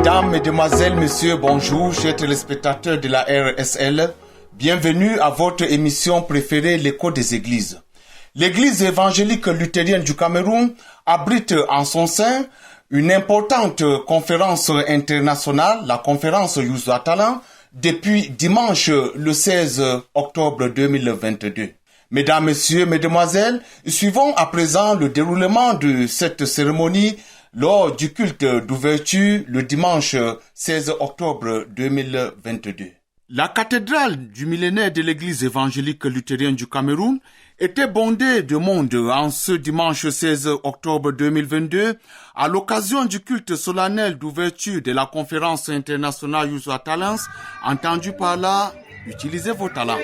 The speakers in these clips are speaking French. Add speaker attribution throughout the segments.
Speaker 1: Mesdames, Mesdemoiselles, Messieurs, bonjour, chers téléspectateurs de la RSL. Bienvenue à votre émission préférée, l'Écho des Églises. L'Église évangélique luthérienne du Cameroun abrite en son sein une importante conférence internationale, la conférence Youth at Talent, depuis dimanche le 16 octobre 2022. Mesdames, Messieurs, Mesdemoiselles, suivons à présent le déroulement de cette cérémonie lors du culte d'ouverture le dimanche 16 octobre 2022. La cathédrale du millénaire de l'Église évangélique luthérienne du Cameroun était bondée de monde en ce dimanche 16 octobre 2022 à l'occasion du culte solennel d'ouverture de la conférence internationale Youth at Talent. Entendu par là, utilisez vos talents.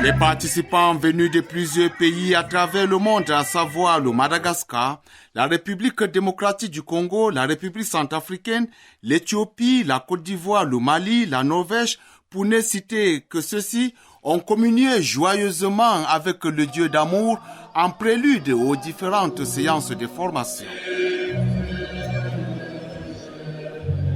Speaker 1: Les participants venus de plusieurs pays à travers le monde, à savoir le Madagascar, la République démocratique du Congo, la République centrafricaine, l'Éthiopie, la Côte d'Ivoire, le Mali, la Norvège, pour ne citer que ceux-ci, ont communié joyeusement avec le Dieu d'amour en prélude aux différentes séances de formation.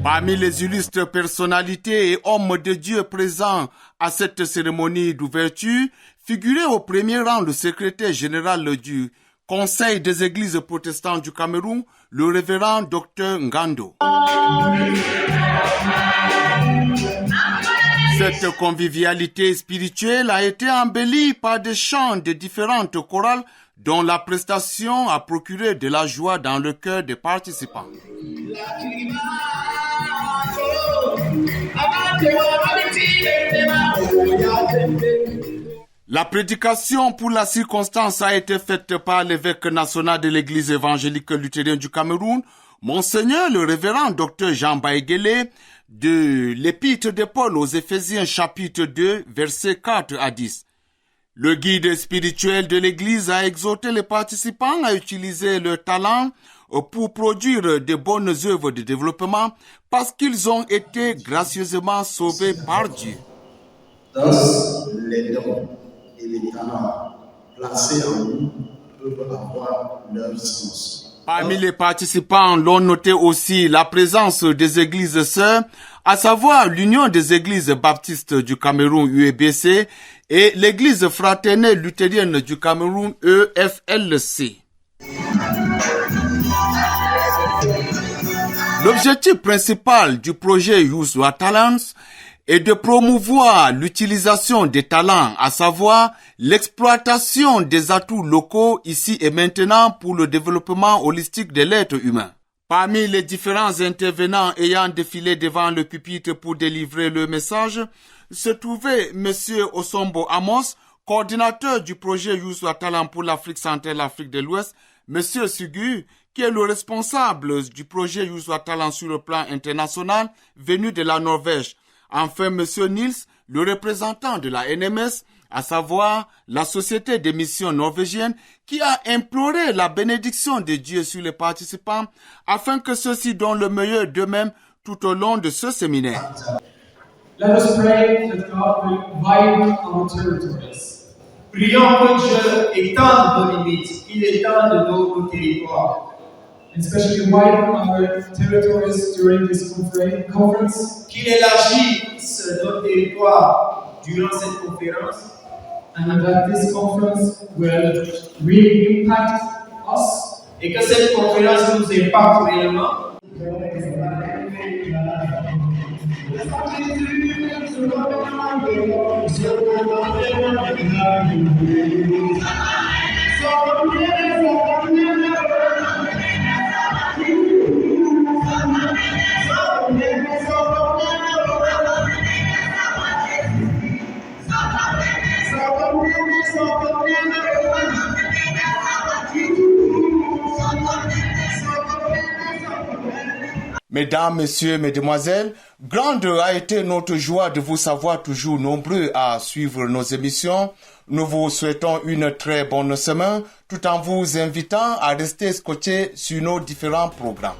Speaker 1: Parmi les illustres personnalités et hommes de Dieu présents à cette cérémonie d'ouverture, figurait au premier rang le secrétaire général du Conseil des Églises protestantes du Cameroun, le révérend Dr Ngando. Cette convivialité spirituelle a été embellie par des chants de différentes chorales dont la prestation a procuré de la joie dans le cœur des participants. La prédication pour la circonstance a été faite par l'évêque national de l'Église évangélique luthérienne du Cameroun, Monseigneur le révérend Dr Jean Baïguélé, de l'Épître de Paul aux Éphésiens chapitre 2, versets 4 à 10. Le guide spirituel de l'Église a exhorté les participants à utiliser leur talent pour produire de bonnes œuvres de développement parce qu'ils ont été gracieusement sauvés par Dieu.
Speaker 2: Les dons et les talents placés en nous peuvent avoir leur sens.
Speaker 1: Parmi les participants, l'on notait aussi la présence des églises sœurs, à savoir l'Union des églises baptistes du Cameroun UEBC et l'Église fraternelle luthérienne du Cameroun EFLC. L'objectif principal du projet Youth at Talent est de promouvoir l'utilisation des talents, à savoir l'exploitation des atouts locaux ici et maintenant pour le développement holistique de l'être humain. Parmi les différents intervenants ayant défilé devant le pupitre pour délivrer le message, se trouvait M. Osombo Amos, coordinateur du projet Youth at Talent pour l'Afrique centrale et l'Afrique de l'Ouest, M. Sugu, qui est le responsable du projet Youth at Talent sur le plan international, venu de la Norvège. Enfin, M. Nils, le représentant de la NMS, à savoir la société des missions norvégienne, qui a imploré la bénédiction de Dieu sur les participants afin que ceux-ci donnent le meilleur d'eux-mêmes tout au long de ce séminaire.
Speaker 3: Let us pray that God will widen our territories.
Speaker 4: Prions que Dieu étende nos limites, qu'il étende nos territoires.
Speaker 3: Especially widen our territories during this conference.
Speaker 4: Qu'il élargisse nos territoires durant cette conférence.
Speaker 3: And that this conference will really impact us.
Speaker 4: Et que cette conférence nous impacte réellement.
Speaker 1: Mesdames, Messieurs, Mesdemoiselles, grande a été notre joie de vous savoir toujours nombreux à suivre nos émissions. Nous vous souhaitons une très bonne semaine tout en vous invitant à rester scotchés sur nos différents programmes.